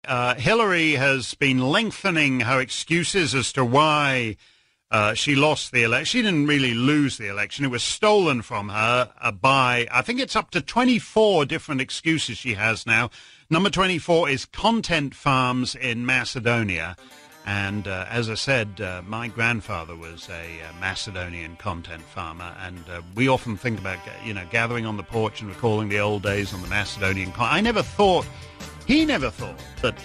Hillary has been lengthening her excuses as to why she lost the election. She didn't really lose the election. It was stolen from her by, I think it's up to 24 different excuses she has now. Number 24 is content farms in Macedonia. And as I said, my grandfather was a Macedonian content farmer, and we often think about, gathering on the porch and recalling the old days on the Macedonian. He never thought that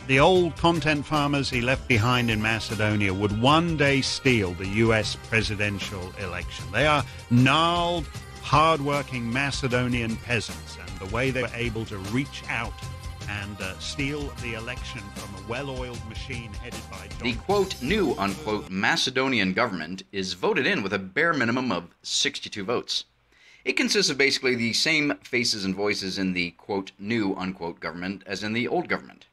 the old content farmers he left behind in Macedonia would one day steal the U.S. presidential election. They are gnarled, hard-working Macedonian peasants, and the way they were able to reach out and steal the election from a well-oiled machine headed by John... The, quote, new, unquote, Macedonian government is voted in with a bare minimum of 62 votes. It consists of basically the same faces and voices in the, quote, new, unquote, government as in the old government.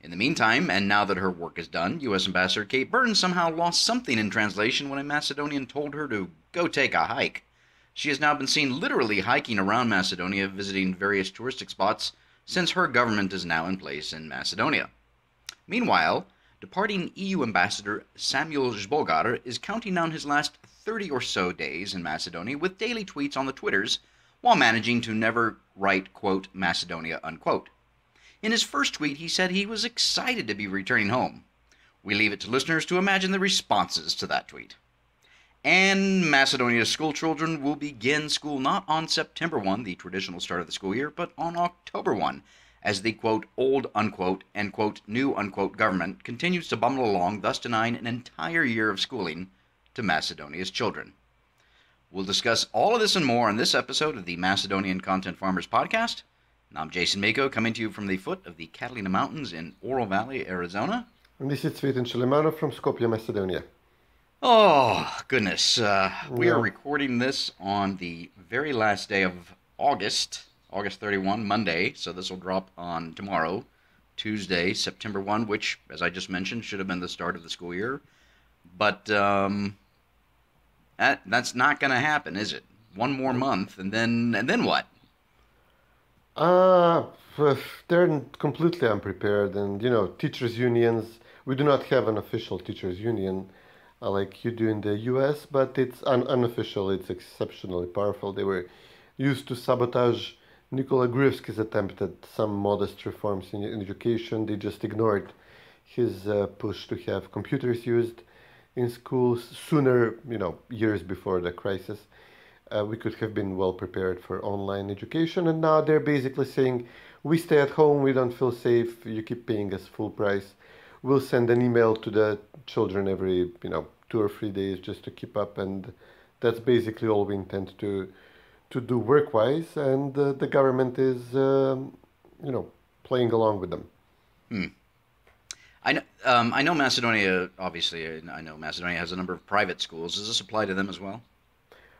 In the meantime, and now that her work is done, U.S. Ambassador Kate Burns somehow lost something in translation when a Macedonian told her to go take a hike. She has now been seen literally hiking around Macedonia, visiting various touristic spots, since her government is now in place in Macedonia. Meanwhile, departing EU Ambassador Samuel Zbogar is counting down his last 30 or so days in Macedonia with daily tweets on the Twitters, while managing to never write, quote, Macedonia, unquote. In his first tweet, he said he was excited to be returning home. We leave it to listeners to imagine the responses to that tweet. And Macedonia's school children will begin school not on September 1, the traditional start of the school year, but on October 1, as the, quote, old, unquote, and, quote, new, unquote, government continues to bumble along, thus denying an entire year of schooling to Macedonia's children. We'll discuss all of this and more on this episode of the Macedonian Content Farmers Podcast. And I'm Jason Mako, coming to you from the foot of the Catalina Mountains in Oro Valley, Arizona. And this is Cvetin Šelimano from Skopje, Macedonia. Oh, goodness. We are recording this on the very last day of August 31, Monday. So this will drop on tomorrow, Tuesday, September 1, which, as I just mentioned, should have been the start of the school year. But that's not going to happen, is it? One more month, and then what? They're completely unprepared, and teachers' unions. We do not have an official teachers' union like you do in the U.S., but it's unofficial. It's exceptionally powerful. They were used to sabotage Nikola Gruevski's attempt at some modest reforms in education. They just ignored his push to have computers used in schools sooner, years before the crisis. We could have been well prepared for online education, and now they're basically saying, we stay at home, we don't feel safe, you keep paying us full price. We'll send an email to the children every, 2 or 3 days just to keep up, and that's basically all we intend to do work-wise, and the government is, playing along with them. I know Macedonia, obviously, I know Macedonia has a number of private schools. Does this apply to them as well?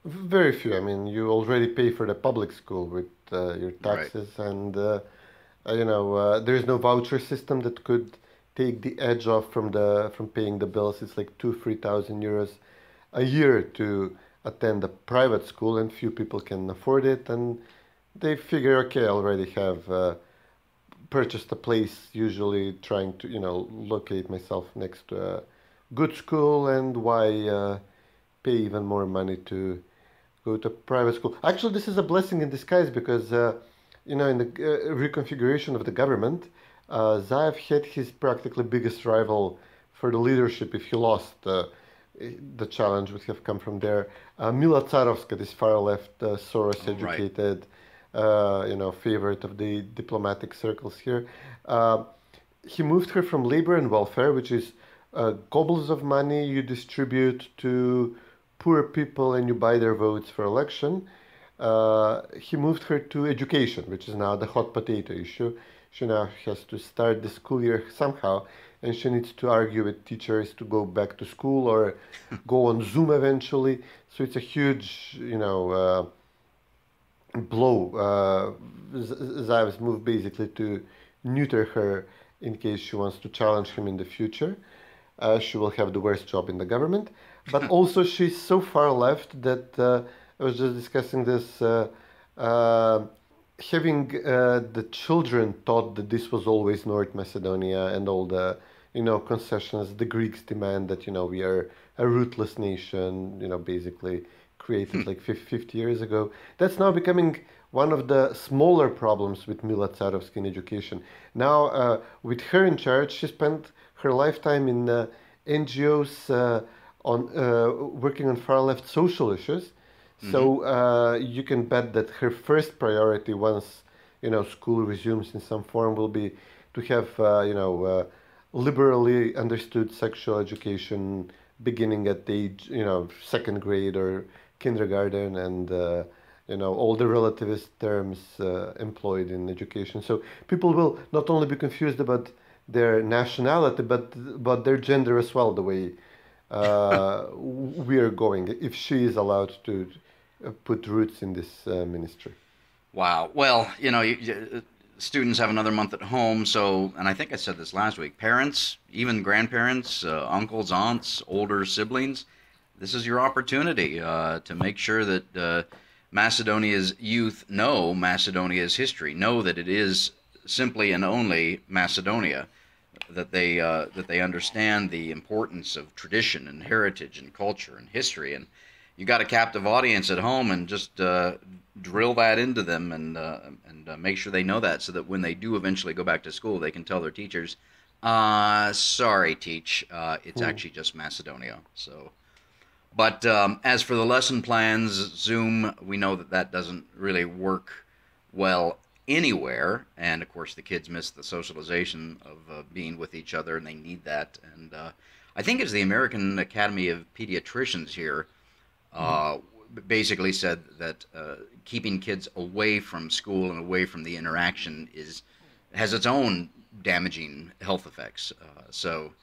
Very few. I mean, you already pay for the public school with your taxes, right. And there is no voucher system that could take the edge off from paying the bills. It's like 2,000-3,000 euros a year to attend a private school, and few people can afford it. And they figure, okay, I already have purchased a place, usually trying to locate myself next to a good school, and why pay even more money to go to private school. Actually, this is a blessing in disguise, because in the reconfiguration of the government, Zaev had his practically biggest rival for the leadership if he lost. The challenge would have come from there. Mila Tsarovska, this far-left, Soros-educated, favorite of the diplomatic circles here. He moved her from labor and welfare, which is gobbles of money you distribute to poor people and you buy their votes for election. He moved her to education, which is now the hot potato issue. She now has to start the school year somehow, and she needs to argue with teachers to go back to school or go on Zoom eventually. So it's a huge, blow. Zaev's move basically to neuter her in case she wants to challenge him in the future. She will have the worst job in the government. But also she's so far left that I was just discussing this. having the children taught that this was always North Macedonia and all the, concessions the Greeks demand that, we are a ruthless nation, basically created like 50 years ago. That's now becoming one of the smaller problems with Mila Tsarovsky in education. Now, with her in charge, she spent her lifetime in NGOs working on far left social issues. So you can bet that her first priority, once school resumes in some form, will be to have liberally understood sexual education beginning at the age second grade or kindergarten, and all the relativist terms employed in education. So people will not only be confused about their nationality, but their gender as well. The way we are going, if she is allowed to put roots in this ministry. Wow. Well, students have another month at home, so, and I think I said this last week, parents, even grandparents, uncles, aunts, older siblings, this is your opportunity to make sure that Macedonia's youth know Macedonia's history, know that it is simply and only Macedonia, that they understand the importance of tradition and heritage and culture and history. And you got a captive audience at home, and just drill that into them, and make sure they know that, so that when they do eventually go back to school, they can tell their teachers, sorry, teach, it's actually just Macedonia. So, but as for the lesson plans, Zoom, we know that doesn't really work well anywhere, and of course the kids miss the socialization of being with each other, and they need that. And I think it's the American Academy of Pediatricians here basically said that keeping kids away from school and away from the interaction has its own damaging health effects. So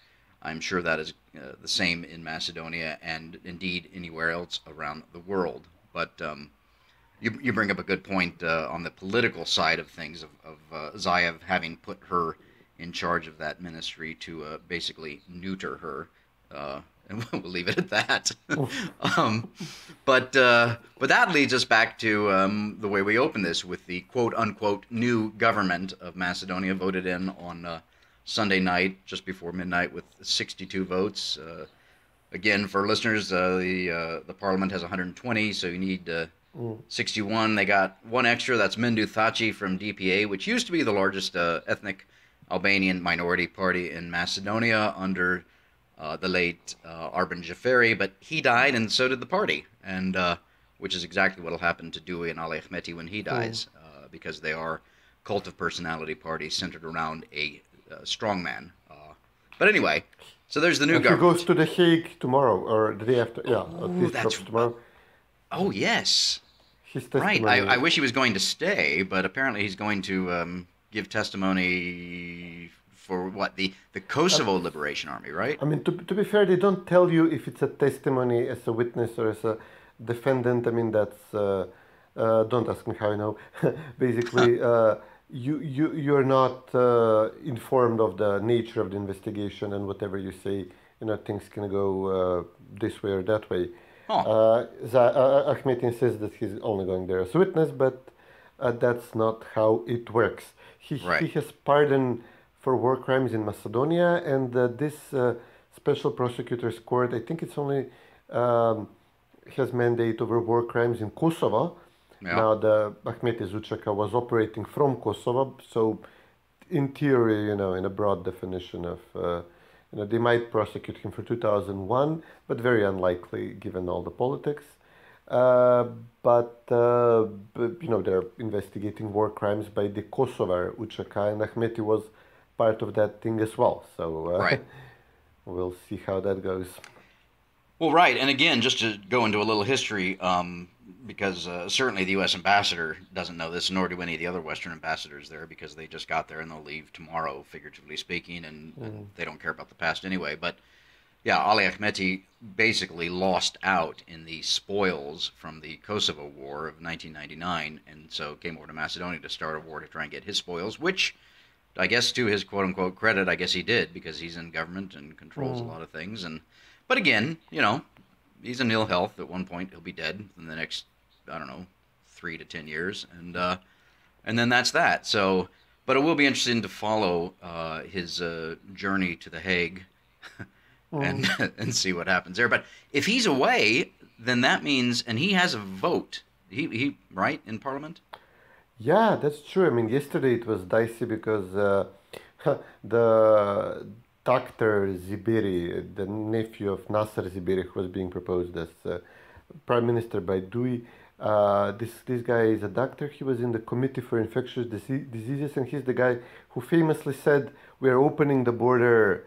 I'm sure that is the same in Macedonia, and indeed anywhere else around the world. But you bring up a good point on the political side of things, of Zaev having put her in charge of that ministry to basically neuter her. And we'll leave it at that. But that leads us back to the way we open this, with the quote-unquote new government of Macedonia voted in on Sunday night, just before midnight, with 62 votes. Again, for listeners, the parliament has 120, so you need 61. They got one extra. That's Mendu Thaci from DPA, which used to be the largest ethnic Albanian minority party in Macedonia under the late Arben Jaferi, but he died, and so did the party, and which is exactly what will happen to Dewey and Ali Ahmeti when he dies, because they are cult of personality parties centered around a strongman. But anyway, so there's the new government. He goes to The Hague tomorrow, or the day after. Yeah, that's tomorrow. Oh, yes. His right. testimony. I wish he was going to stay, but apparently he's going to give testimony for what, the Kosovo Liberation Army, right? I mean, to be fair, they don't tell you if it's a testimony as a witness or as a defendant. I mean, that's don't ask me how I know. Basically, you're not informed of the nature of the investigation, and whatever you say, things can go this way or that way. Ahmeti says that he's only going there as a witness, but that's not how it works. He has pardoned for war crimes in Macedonia, and this special prosecutor's court, I think it's only has mandate over war crimes in Kosovo. Yeah. Now, the Ahmeti Zuchaka was operating from Kosovo, so in theory, in a broad definition of, they might prosecute him for 2001, but very unlikely given all the politics. But they're investigating war crimes by the Kosovar Uchaka, and Ahmeti was part of that thing as well. So we'll see how that goes. Well, right. And again, just to go into a little history, because certainly the U.S. ambassador doesn't know this, nor do any of the other Western ambassadors there, because they just got there and they'll leave tomorrow, figuratively speaking, and they don't care about the past anyway. But yeah, Ali Ahmeti basically lost out in the spoils from the Kosovo War of 1999, and so came over to Macedonia to start a war to try and get his spoils, which I guess to his quote-unquote credit, I guess he did, because he's in government and controls a lot of things. But again, he's in ill health. At one point, he'll be dead in the next, 3 to 10 years. And and then that's that. So, but it will be interesting to follow his journey to The Hague and Mm. and see what happens there. But if he's away, then that means, and he has a vote. He right in Parliament. Yeah, that's true. I mean, yesterday it was dicey because the doctor Zibiri, the nephew of Nasser Zibiri, who was being proposed as prime minister by Dewey, this guy is a doctor. He was in the Committee for Infectious Diseases, and he's the guy who famously said, "We are opening the border."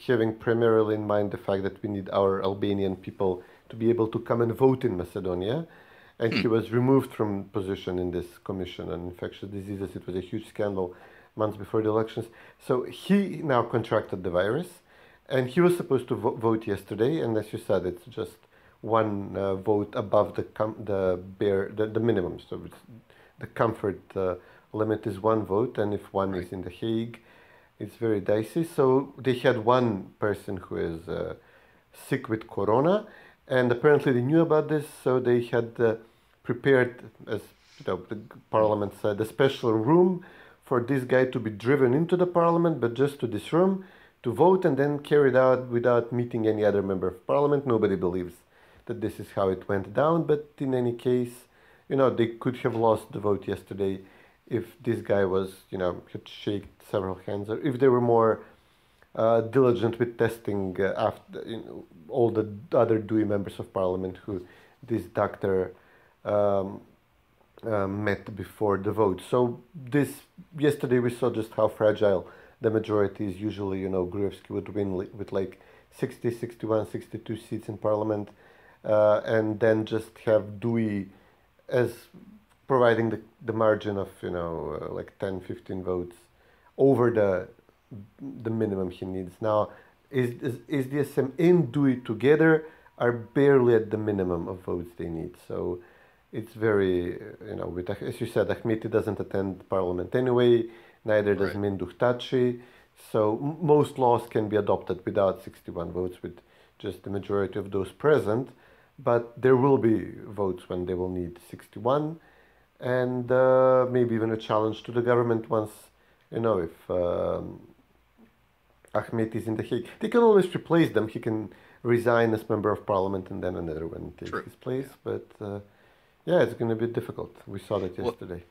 Having primarily in mind the fact that we need our Albanian people to be able to come and vote in Macedonia. And he was removed from position in this commission on infectious diseases. It was a huge scandal months before the elections. So he now contracted the virus, and he was supposed to vote yesterday. And as you said, it's just one vote above the minimum. So it's, the comfort limit is one vote, and if one is in The Hague, it's very dicey. So they had one person who is sick with corona, and apparently they knew about this, so they had prepared, as the parliament said, a special room for this guy to be driven into the parliament, but just to this room to vote and then carried out without meeting any other member of parliament. Nobody believes that this is how it went down, but in any case, they could have lost the vote yesterday if this guy was, had shaked several hands, or if they were more diligent with testing after all the other Dewey members of parliament who this doctor met before the vote. So yesterday we saw just how fragile the majority is. Usually, Gruevski would win with like 60, 61, 62 seats in parliament, and then just have Dewey as providing the margin of like 10, 15 votes over the minimum he needs. Now, is the SM and Dewey together are barely at the minimum of votes they need. So it's very, as you said, Ahmeti doesn't attend parliament anyway, neither does Right. Minduh Tachi. So most laws can be adopted without 61 votes, with just the majority of those present. But there will be votes when they will need 61, and maybe even a challenge to the government once, if Ahmed is in The Hague. They can always replace them. He can resign as member of parliament and then another one takes True. his place. Yeah. But yeah, it's going to be difficult. We saw that Well, yesterday.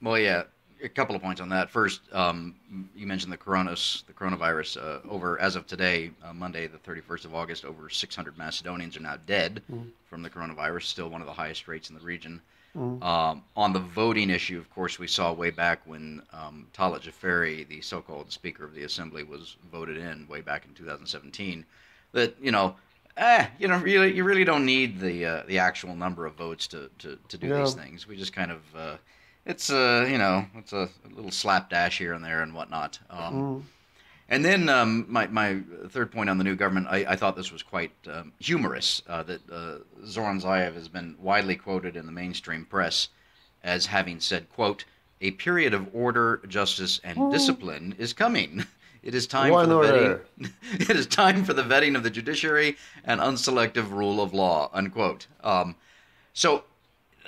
well, yeah. A couple of points on that. First, you mentioned the coronavirus. Over as of today, Monday, the 31st of August, over 600 Macedonians are now dead from the coronavirus. Still one of the highest rates in the region. Mm. On the voting issue, of course, we saw way back when Talat Jafari, the so-called Speaker of the Assembly, was voted in way back in 2017. That you really don't need the actual number of votes to do Yeah. these things. We just kind of it's it's a little slapdash here and there and whatnot. And then my third point on the new government, I thought this was quite humorous, that Zoran Zaev has been widely quoted in the mainstream press as having said, quote, "A period of order, justice, and discipline is coming. It is time One for the order. vetting. It is time for the vetting of the judiciary and unselective rule of law," unquote. So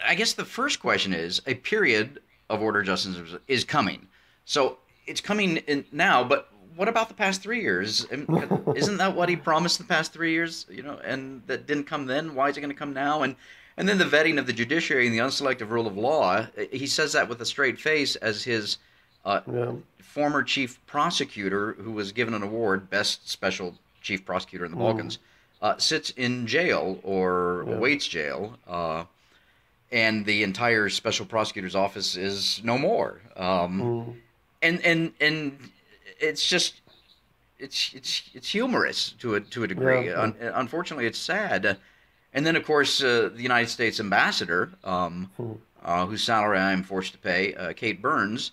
I guess the first question is, a period of order, justice is coming. So it's coming in now, but what about the past 3 years? Isn't that what he promised the past 3 years? And that didn't come then. Why is it going to come now? And then the vetting of the judiciary and the unselective rule of law. He says that with a straight face, as his Yeah. former chief prosecutor, who was given an award, best special chief prosecutor in the Balkans, sits in jail or awaits jail. And the entire special prosecutor's office is no more. And it's just it's humorous to a degree. Yeah. Unfortunately, it's sad. And then, of course, the United States ambassador, whose salary I am forced to pay, Kate Burns,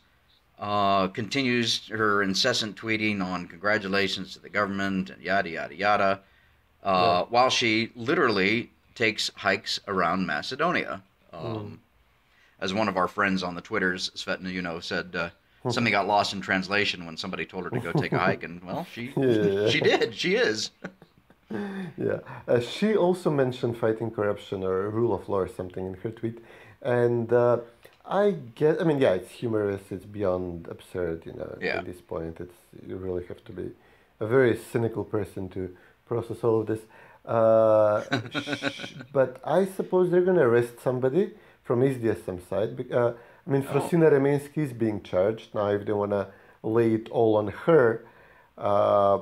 continues her incessant tweeting on congratulations to the government and yada yada yada, while she literally takes hikes around Macedonia. As one of our friends on the Twitters, Svetlana, said, something got lost in translation when somebody told her to go take a hike, and well, she did. She is. Yeah. She also mentioned fighting corruption or rule of law or something in her tweet. And I get. I mean, yeah, it's humorous. It's beyond absurd. You know, Yeah. at this point, it's you really have to be a very cynical person to process all of this. But I suppose they're gonna arrest somebody from SDSM side. I mean, Oh, Frosina Remensky is being charged now. If they wanna lay it all on her, uh,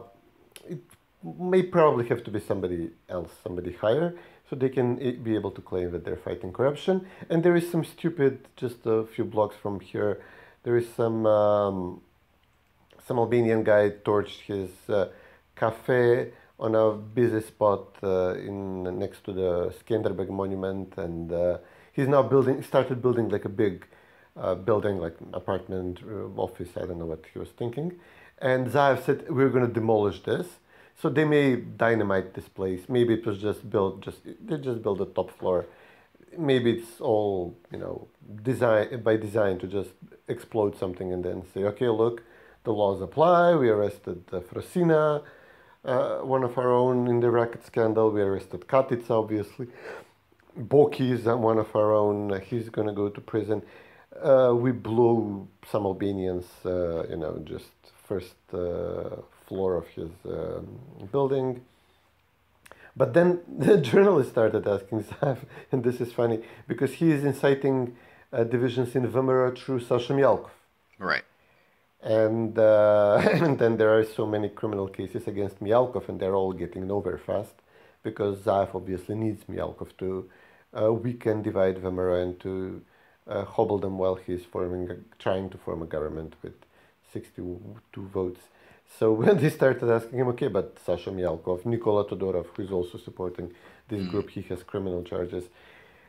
it may probably have to be somebody else, somebody higher, so they can be able to claim that they're fighting corruption. And there is some stupid, just a few blocks from here, there is some Albanian guy torched his cafe on a busy spot in next to the Skanderbeg monument, and he's now started building like a big building, like apartment, office. I don't know what he was thinking. And Zaev said we're going to demolish this. So they may dynamite this place. Maybe it was just built. They just built the top floor. Maybe it's all design by design to just explode something and then say, okay, look, the laws apply. We arrested Frosina, one of our own in the racket scandal. We arrested Katic, obviously. Boki is one of our own. He's going to go to prison. We blew some Albanians, just first floor of his building. But then the journalist started asking Zaev, and this is funny, because he is inciting divisions in Vymera through Sasha Mialkov. right. And, and then there are so many criminal cases against Mialkov, and they're all getting nowhere fast, because Zaev obviously needs Mialkov to weaken, divide Vymera, and to hobble them while he's trying to form a government with 62 votes. So when they started asking him, okay, but Sasha Mialkov, Nikola Todorov, who's also supporting this group, he has criminal charges.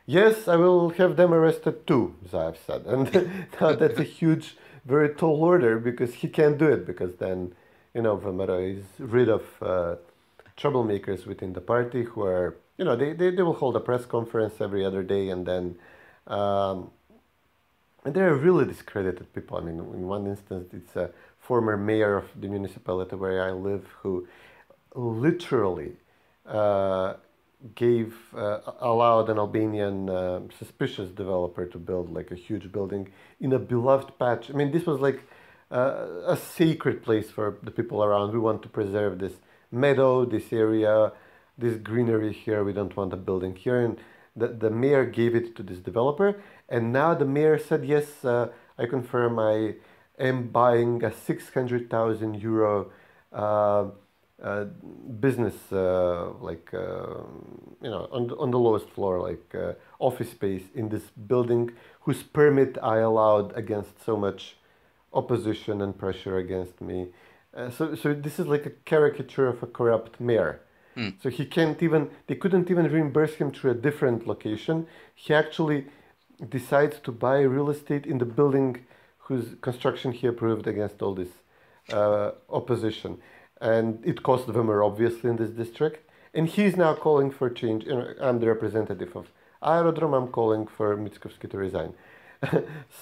Yes, I will have them arrested too, Zaev said. And now that's a huge, very tall order, because he can't do it, because then, Vymera is rid of troublemakers within the party who are, they will hold a press conference every other day, and then and they're really discredited people. I mean, in one instance, it's a former mayor of the municipality where I live who literally allowed an Albanian suspicious developer to build like a huge building in a beloved patch. I mean, this was like a sacred place for the people around. We want to preserve this meadow, this area, this greenery here. We don't want a building here. And the mayor gave it to this developer. And now the mayor said, yes, I confirm I am buying a 600,000 euro business, on the lowest floor, office space in this building, whose permit I allowed against so much opposition and pressure against me. So this is like a caricature of a corrupt mayor. So they couldn't even reimburse him through a different location. He actually decides to buy real estate in the building whose construction he approved against all this opposition. And it cost Vymera, obviously, in this district. And he's now calling for change. I'm the representative of Aerodrome. I'm calling for Mickoski to resign.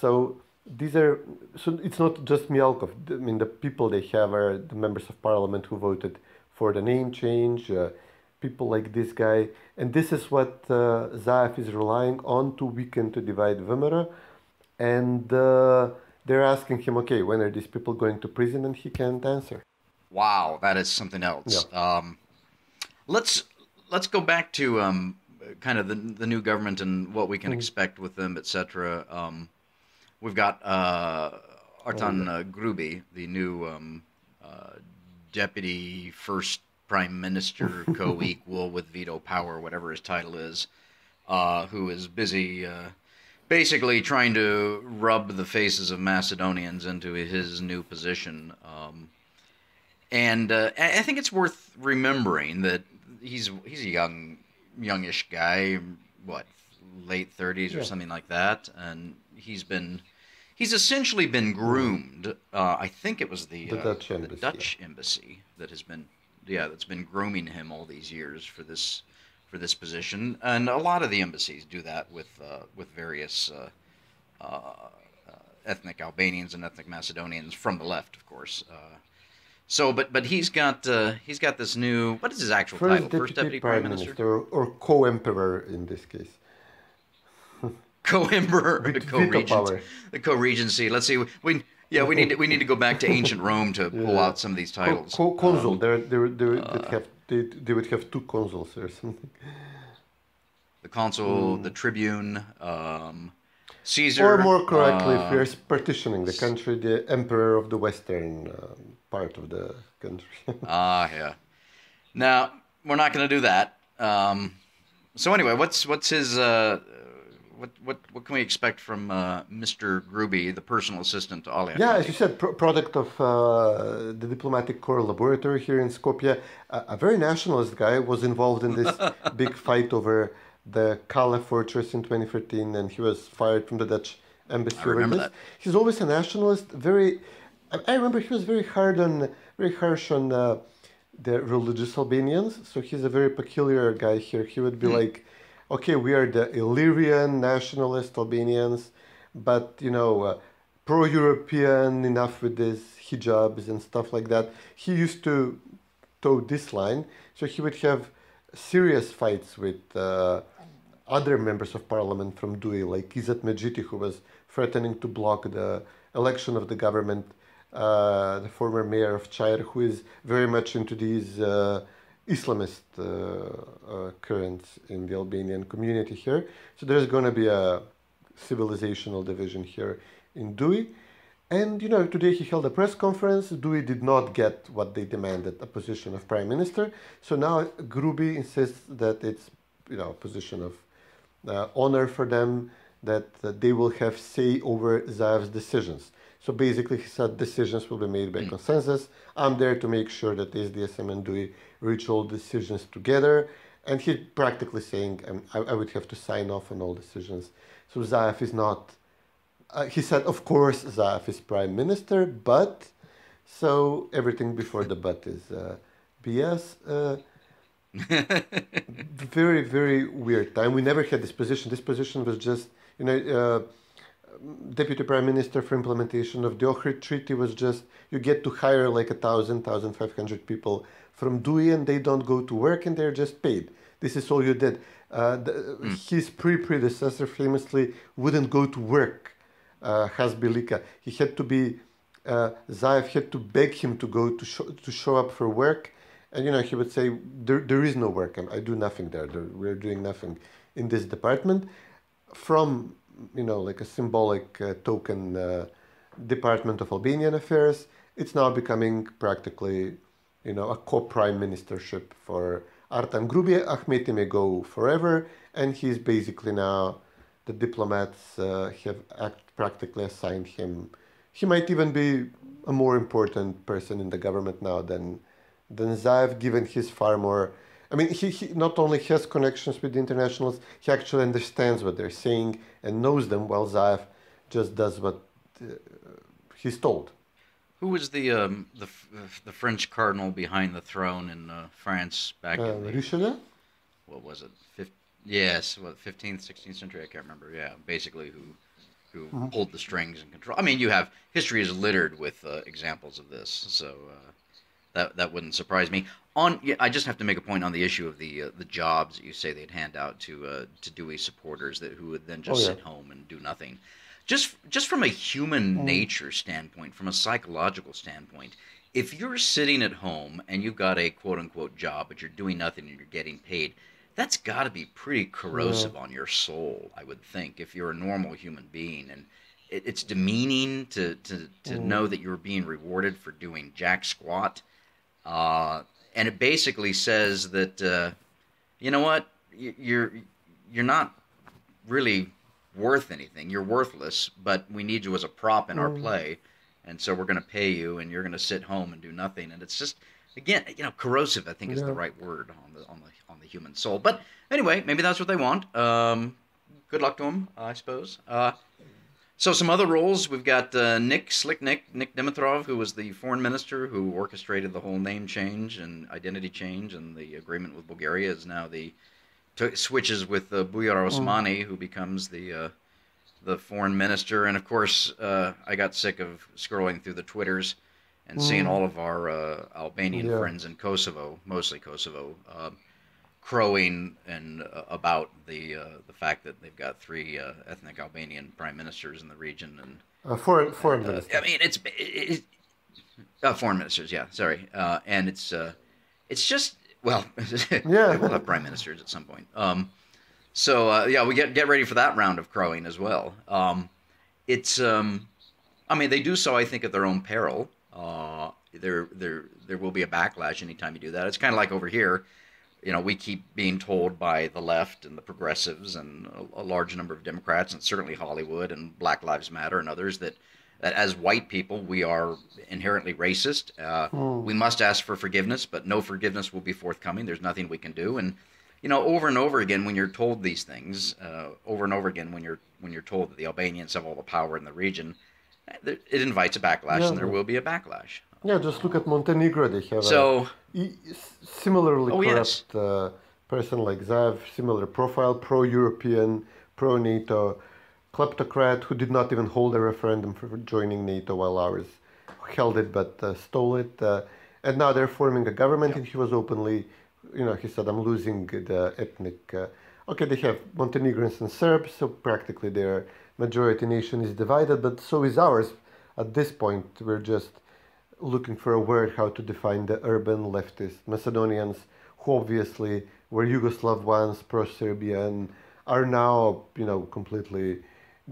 So it's not just Mialkov. I mean, the people they have are the members of parliament who voted for the name change, people like this guy. And this is what Zaev is relying on to weaken, to divide Vymera. And they're asking him, okay, when are these people going to prison? And he can't answer. Wow, that is something else. Yeah. Let's go back to kind of the new government and what we can expect with them, etc. We've got Artan Grubi, the new deputy first prime minister, co-equal with veto power, whatever his title is, who is busy basically trying to rub the faces of Macedonians into his new position. And I think it's worth remembering that he's a youngish guy, late 30s or something like that, and he's essentially been groomed. I think it was the Dutch embassy that has been that's been grooming him all these years for this position, and a lot of the embassies do that with various ethnic Albanians and ethnic Macedonians from the left, of course. But he's got this new, what is his actual title? First Deputy Prime Minister or co-emperor in this case. co-emperor, With the veto power. the co-regency. Let's see. We need to go back to ancient Rome to pull out some of these titles. Consul. They would have two consuls or something. The consul, the tribune, Caesar. Or more correctly, if we are partitioning the country, the emperor of the western part of the country. Yeah. Now we're not going to do that. So anyway, what's his what can we expect from Mr. Gruby, the personal assistant to Ali? Yeah, as you said, product of the diplomatic corps laboratory here in Skopje. A very nationalist guy was involved in this big fight over the Kala fortress in 2013, and he was fired from the Dutch embassy over this. He's always a nationalist. I remember he was very harsh on the religious Albanians. So he's a very peculiar guy here. He would be like, okay, we are the Illyrian nationalist Albanians, but pro-European, enough with these hijabs and stuff like that. He used to toe this line, so he would have serious fights with other members of parliament from DUI, like Izat Medjiti, who was threatening to block the election of the government, the former mayor of Chayr, who is very much into these Islamist currents in the Albanian community here. So there's going to be a civilizational division here in DUI. And, today he held a press conference. DUI did not get what they demanded, a position of prime minister. So now Gruby insists that it's, a position of honor for them, that they will have say over Zaev's decisions. So basically, he said decisions will be made by consensus. I'm there to make sure that SDSM and DUI reach all decisions together. And he's practically saying, I would have to sign off on all decisions. So Zaev is not... he said, of course, Zaev is prime minister, but... So everything before the but is BS. Very, very weird time. We never had this position. This position was just, Deputy Prime Minister for implementation of the Ohrid Treaty was just, you get to hire like 1,500 people from DUI and they don't go to work and they're just paid. This is all you did. His predecessor famously wouldn't go to work, Hasbilika. He had to be, Zaev had to beg him to go to show up for work. And, he would say, there is no work. I do nothing there. We're doing nothing in this department. From, like a symbolic token Department of Albanian Affairs, it's now becoming practically, a co-prime ministership for Artan Grubi. Ahmeti may go forever. And he's basically now, the diplomats have practically assigned him. He might even be a more important person in the government now than Zaev, given his far more... I mean, he not only has connections with the internationals, he actually understands what they're saying and knows them, while Zaev just does what he's told. Who was the French cardinal behind the throne in France back in the... Richelieu? What was it? 15th, 16th century? I can't remember. Yeah, basically who pulled the strings and control. I mean, history is littered with examples of this, so... That wouldn't surprise me. I just have to make a point on the issue of the jobs that you say they'd hand out to DUI supporters who would then just sit home and do nothing. Just from a human nature standpoint, from a psychological standpoint, if you're sitting at home and you've got a quote unquote job but you're doing nothing and you're getting paid, that's got to be pretty corrosive on your soul, I would think, if you're a normal human being. And it's demeaning to know that you're being rewarded for doing jack squat. And it basically says that, you know what, you're not really worth anything. You're worthless, but we need you as a prop in our play, and so we're going to pay you, and you're going to sit home and do nothing. And it's just, again, corrosive, I think is the right word on the human soul. But anyway, maybe that's what they want. Good luck to them, I suppose. So some other roles, we've got Nick Dimitrov, who was the foreign minister who orchestrated the whole name change and identity change, and the agreement with Bulgaria is now switches with Bujar Osmani, who becomes the foreign minister. And of course, I got sick of scrolling through the Twitters and seeing all of our Albanian friends in Kosovo, mostly Kosovo, crowing and about the fact that they've got three ethnic Albanian prime ministers in the region, Foreign I minister. mean foreign ministers, yeah, sorry, and it's just well, they will Yeah, have prime ministers at some point. So yeah, we get ready for that round of crowing as well. It's I mean, they do so, I think, at their own peril. There will be a backlash anytime you do that. It's kind of like over here. You know, we keep being told by the left and the progressives and a large number of Democrats, and certainly Hollywood and Black Lives Matter and others, that as white people we are inherently racist. We must ask for forgiveness, but no forgiveness will be forthcoming. There's nothing we can do. And you know, over and over again, when you're told these things, over and over again, when you're told that the Albanians have all the power in the region, it invites a backlash, yeah, and there will be a backlash. yeah. Just look at Montenegro. They have a So, similarly oh yes, corrupt person like Zav, similar profile, pro-European, pro-NATO, kleptocrat who did not even hold a referendum for joining NATO while ours held it but stole it. And now they're forming a government, yeah, and he was openly, he said, I'm losing the ethnic. Okay, they have Montenegrins and Serbs, so practically their majority nation is divided, but so is ours. At this point, we're just looking for a word how to define the urban leftist Macedonians, who obviously were Yugoslav once, pro-Serbian, are now, completely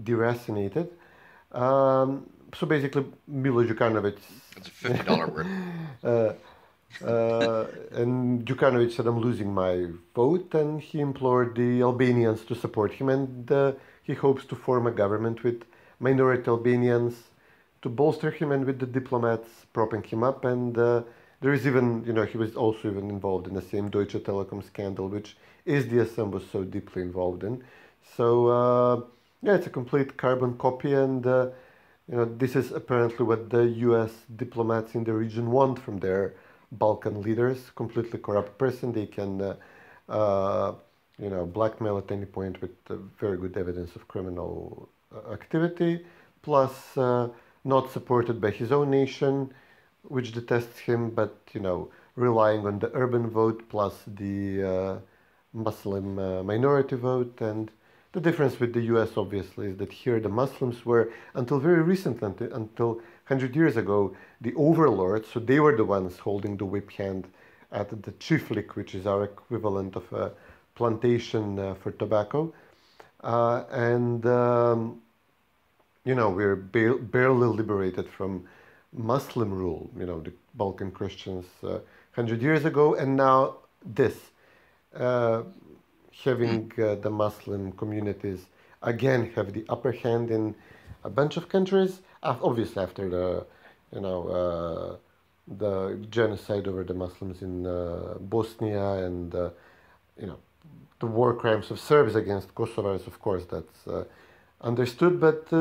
deracinated. So basically, Milo Djukanovic, it's a $50 word. uh, and Djukanovic said, I'm losing my vote, and he implored the Albanians to support him, and he hopes to form a government with minority Albanians to bolster him, and with the diplomats propping him up. And there is even, he was also even involved in the same Deutsche Telekom scandal, which SDSM was so deeply involved in. So, yeah, it's a complete carbon copy, and this is apparently what the U.S. diplomats in the region want from their Balkan leaders. Completely corrupt person. They can, blackmail at any point with very good evidence of criminal activity, plus not supported by his own nation, which detests him, but relying on the urban vote plus the Muslim minority vote. And the difference with the US, obviously, is that here the Muslims were, until very recently, until 100 years ago, the overlords. So they were the ones holding the whip hand at the chiflik, which is our equivalent of a plantation for tobacco. We're barely liberated from Muslim rule, the Balkan Christians 100 years ago, and now this. Having the Muslim communities again have the upper hand in a bunch of countries, obviously after the genocide over the Muslims in Bosnia, and the war crimes of Serbs against Kosovars. Of course, that's understood, but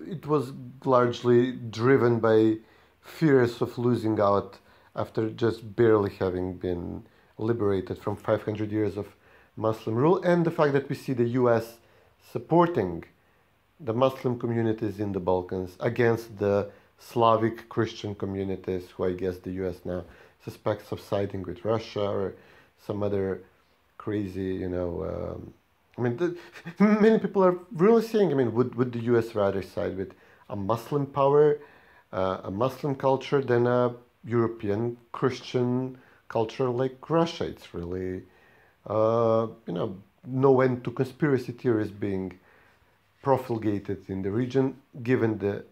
it was largely driven by fears of losing out after just barely having been liberated from 500 years of Muslim rule, and the fact that we see the US supporting the Muslim communities in the Balkans against the Slavic Christian communities, who I guess the US now suspects of siding with Russia or some other crazy, many people are really saying, would the US rather side with a Muslim power, a Muslim culture, than a European Christian culture like Russia? It's really no end to conspiracy theories being profligated in the region, given the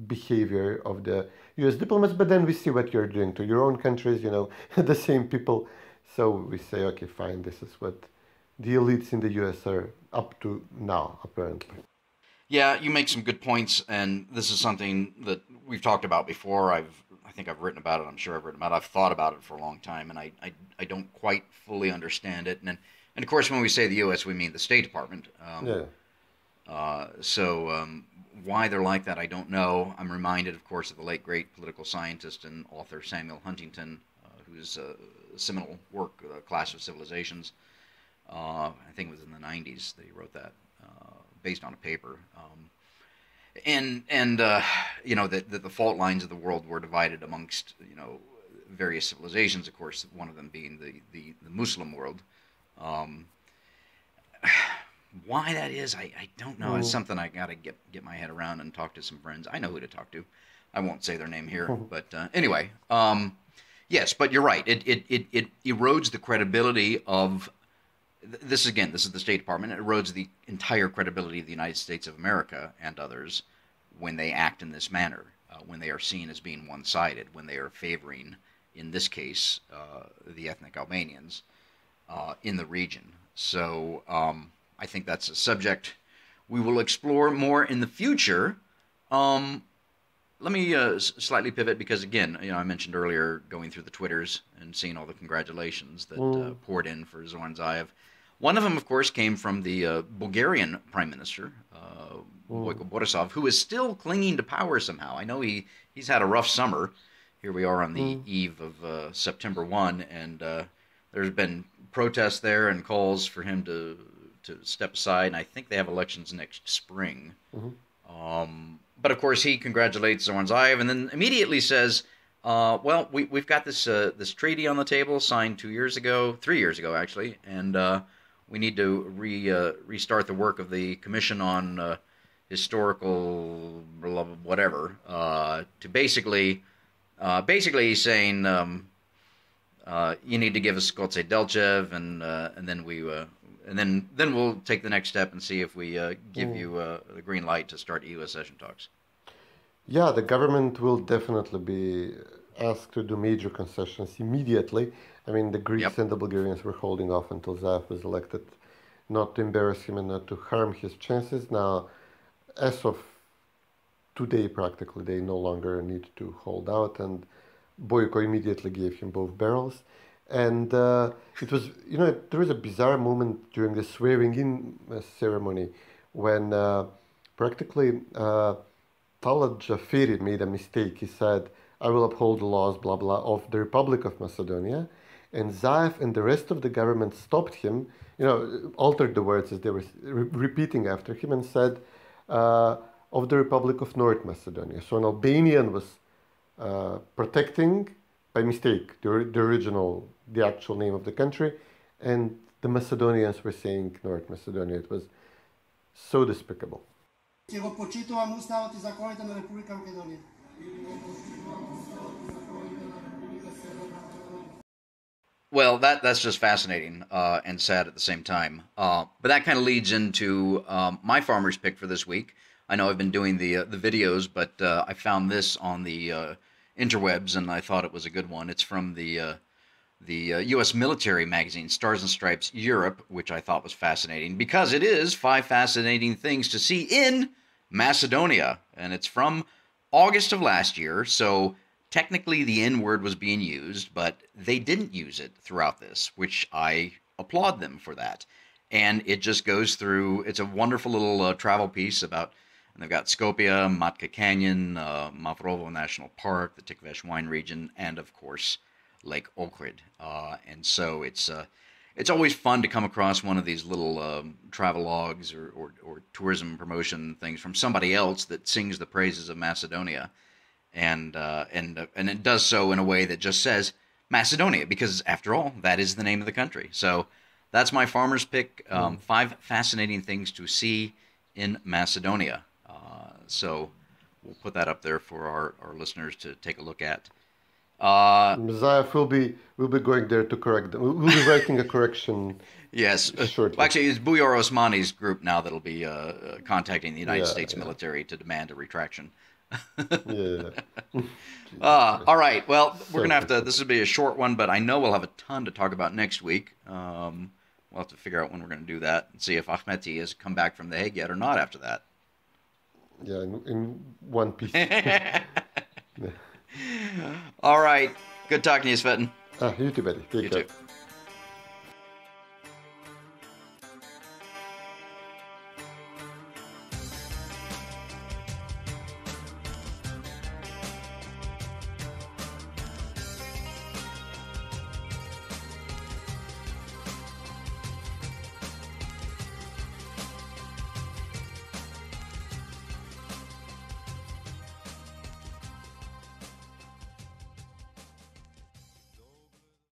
behavior of the U.S. diplomats. But then we see what you're doing to your own countries, the same people. So we say, okay, fine, this is what the elites in the U.S. are up to now, apparently. Yeah, you make some good points, and this is something that we've talked about before. I think I've written about it. I'm sure I've written about it. I've thought about it for a long time, and I don't quite fully understand it. And of course, when we say the U.S., we mean the State Department. Why they're like that, I don't know. I'm reminded, of course, of the late great political scientist and author Samuel Huntington, whose seminal work, Clash of Civilizations, I think it was in the 90s that he wrote that, based on a paper. That the fault lines of the world were divided amongst various civilizations, of course, one of them being the Muslim world. Why that is, I don't know. It's something I got to get my head around and talk to some friends. I know who to talk to. I won't say their name here, but anyway, yes. But you're right. It erodes the credibility of this. Again, this is the State Department. It erodes the entire credibility of the United States of America and others when they act in this manner, when they are seen as being one-sided, when they are favoring, in this case, the ethnic Albanians in the region. So I think that's a subject we will explore more in the future. Let me slightly pivot because, again, I mentioned earlier going through the Twitters and seeing all the congratulations that poured in for Zoran Zaev. One of them, of course, came from the Bulgarian Prime Minister, Boyko Borisov, who is still clinging to power somehow. I know he's had a rough summer. Here we are on the eve of September 1, and there's been protests there and calls for him to step aside, and I think they have elections next spring. But of course, he congratulates Zoran Zaev and then immediately says, well, we've got this treaty on the table signed 3 years ago actually, and we need to restart the work of the Commission on Historical whatever to basically he's saying you need to give us Skotse Delchev, and then we then we'll take the next step and see if we give you the green light to start EU accession talks. Yeah, the government will definitely be asked to do major concessions immediately. I mean, the Greeks and the Bulgarians were holding off until Zaev was elected, not to embarrass him and not to harm his chances. Now, as of today, practically, they no longer need to hold out, and Boyko immediately gave him both barrels. And it was, there was a bizarre moment during the swearing-in ceremony when practically Talat Jaferi made a mistake. He said, I will uphold the laws, blah, blah, of the Republic of Macedonia. And Zaev and the rest of the government stopped him, altered the words as they were repeating after him and said, of the Republic of North Macedonia. So an Albanian was protecting, by mistake, the actual name of the country, and the Macedonians were saying North Macedonia. It was so despicable. Well, that's just fascinating and sad at the same time. But that kind of leads into my farmer's pick for this week. I know I've been doing the videos, but I found this on the interwebs, and I thought it was a good one. It's from the U.S. military magazine, Stars and Stripes Europe, which I thought was fascinating because it is 5 fascinating things to see in Macedonia. And it's from August of last year, so technically the N-word was being used, but they didn't use it throughout this, which I applaud them for that. And it just goes through, it's a wonderful little travel piece about, and they've got Skopje, Matka Canyon, Mavrovo National Park, the Tikvesh wine region, and of course, Lake Ohrid. And so it's always fun to come across one of these little travel logs or tourism promotion things from somebody else that sings the praises of Macedonia. And it does so in a way that just says Macedonia, because after all, that is the name of the country. So that's my farmer's pick, 5 fascinating things to see in Macedonia. So we'll put that up there for our listeners to take a look at. Zaev will be going there to correct them. We'll be writing a correction. Yes. Shortly. Well, actually, it's Buyar Osmani's group now that'll be contacting the United States military to demand a retraction. All right. Well, we're going to have to, this will be a short one, but I know we'll have a ton to talk about next week. We'll have to figure out when we're going to do that and see if Ahmeti has come back from The Hague yet or not after that. Yeah, in one piece. All right. Good talking to you, Svetlin. You too, buddy. Take care. Too.